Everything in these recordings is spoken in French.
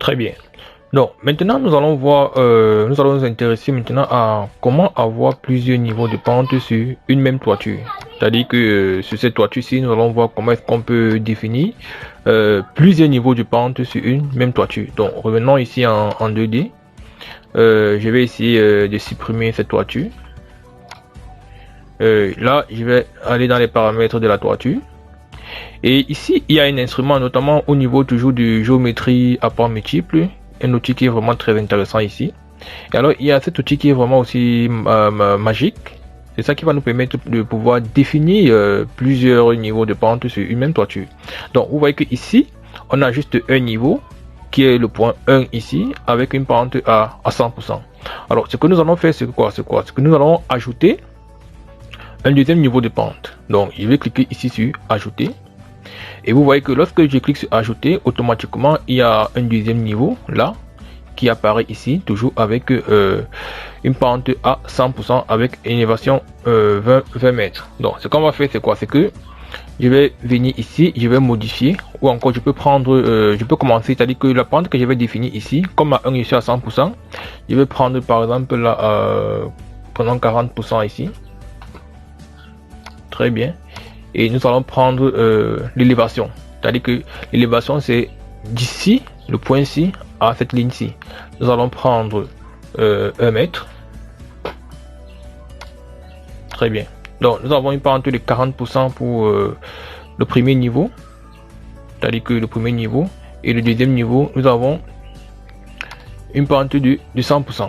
Très bien. Donc maintenant nous allons voir, nous allons nous intéresser maintenant à comment avoir plusieurs niveaux de pente sur une même toiture. C'est-à-dire que sur cette toiture-ci, nous allons voir comment est-ce qu'on peut définir plusieurs niveaux de pente sur une même toiture. Donc revenons ici en 2D. Je vais essayer de supprimer cette toiture. Là, je vais aller dans les paramètres de la toiture. Et ici, il y a un instrument, notamment au niveau toujours de géométrie à part multiple, un outil qui est vraiment très intéressant ici. Et alors, il y a cet outil qui est vraiment aussi magique. C'est ça qui va nous permettre de pouvoir définir plusieurs niveaux de pente sur une même toiture. Donc, vous voyez que ici, on a juste un niveau qui est le point 1 ici, avec une pente à 100%. Alors, ce que nous allons faire, c'est quoi? C'est que nous allons ajouter un deuxième niveau de pente. Donc, je vais cliquer ici sur ajouter. Et vous voyez que lorsque je clique sur ajouter, automatiquement il y a un deuxième niveau là qui apparaît ici, toujours avec une pente à 100% avec une élévation 20 mètres. Donc ce qu'on va faire, c'est quoi? C'est que je vais venir ici, je vais modifier, ou encore je peux prendre, je peux commencer, c'est-à-dire que la pente que je vais définir ici, comme à 1 je suis à 100%, je vais prendre par exemple là, pendant 40% ici. Très bien. Et nous allons prendre l'élévation, c'est-à-dire que l'élévation c'est d'ici, le point ci, à cette ligne-ci. Nous allons prendre 1 mètre. Très bien. Donc nous avons une pente de 40% pour le premier niveau, c'est-à-dire que le premier niveau, et le deuxième niveau, nous avons une pente de 100%.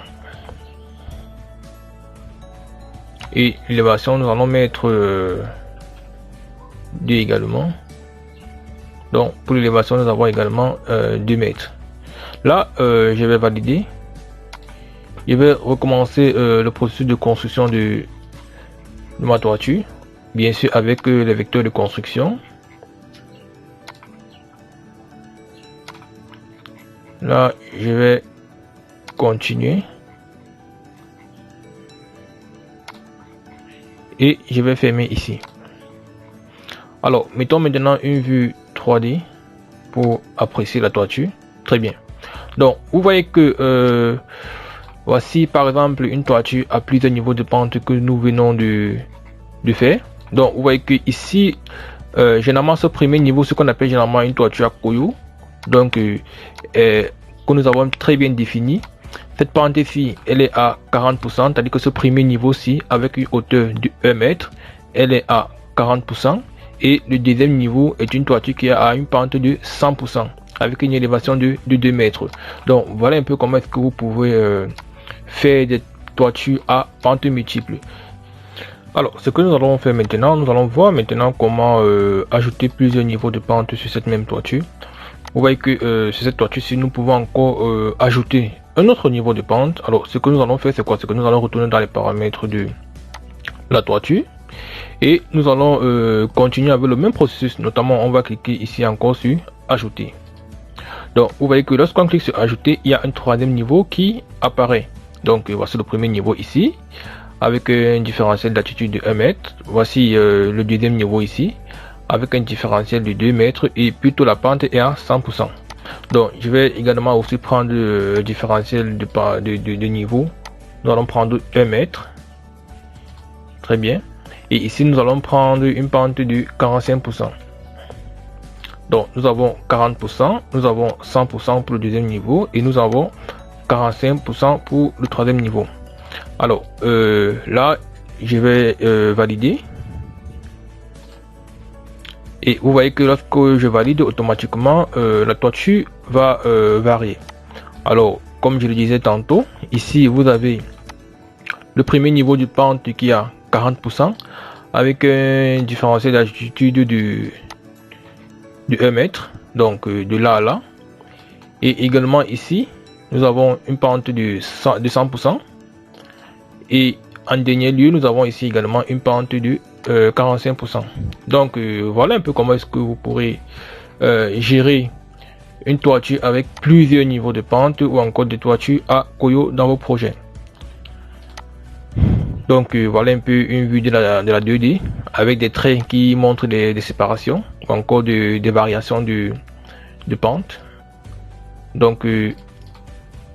Et l'élévation, nous allons mettre 2 également. Donc pour l'élévation, nous avons également 2 mètres. Là, je vais valider. Je vais recommencer le processus de construction de ma toiture, bien sûr avec les vecteurs de construction. Là, je vais continuer et je vais fermer ici. Alors, mettons maintenant une vue 3D pour apprécier la toiture. Très bien. Donc, vous voyez que voici par exemple une toiture à plusieurs niveaux de pente que nous venons de faire. Donc, vous voyez que ici, généralement, ce premier niveau, ce qu'on appelle généralement une toiture à Koyo. Donc, que nous avons très bien défini. Cette pente ici, elle est à 40%, c'est-à-dire que ce premier niveau-ci, avec une hauteur de 1 mètre, elle est à 40%. Et le deuxième niveau est une toiture qui a une pente de 100%, avec une élévation de 2 mètres. Donc, voilà un peu comment est-ce que vous pouvez faire des toitures à pente multiple. Alors, ce que nous allons faire maintenant, nous allons voir maintenant comment ajouter plusieurs niveaux de pente sur cette même toiture. Vous voyez que sur cette toiture-ci, nous pouvons encore ajouter un autre niveau de pente. Alors, ce que nous allons faire, c'est quoi? C'est que nous allons retourner dans les paramètres de la toiture et nous allons continuer avec le même processus. Notamment, on va cliquer ici encore sur ajouter. Donc, vous voyez que lorsqu'on clique sur ajouter, il y a un troisième niveau qui apparaît. Donc, voici le premier niveau ici, avec un différentiel d'altitude de 1 mètre. Voici le deuxième niveau ici, avec un différentiel de 2 mètres et plutôt la pente est à 100%. Donc, je vais également aussi prendre le différentiel de niveau. Nous allons prendre 1 mètre. Très bien. Et ici, nous allons prendre une pente de 45%. Donc, nous avons 40%, nous avons 100% pour le deuxième niveau et nous avons 45% pour le troisième niveau. Alors, là, je vais valider. Et vous voyez que lorsque je valide, automatiquement, la toiture va varier. Alors, comme je le disais tantôt, ici, vous avez le premier niveau de pente qui a 40%, avec un différentiel d'altitude de 1 mètre, donc de là à là. Et également ici, nous avons une pente de 100%. Et en dernier lieu, nous avons ici également une pente de 45%. Donc voilà un peu comment est-ce que vous pourrez gérer une toiture avec plusieurs niveaux de pente ou encore des toitures à Koyo dans vos projets. Donc voilà un peu une vue de la 2D avec des traits qui montrent des séparations ou encore des variations de pente. Donc,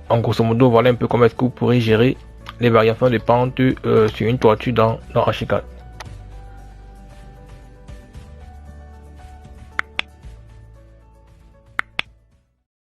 en grosso modo, voilà un peu comment est-ce que vous pourrez gérer les variations de pente sur une toiture dans Archicad.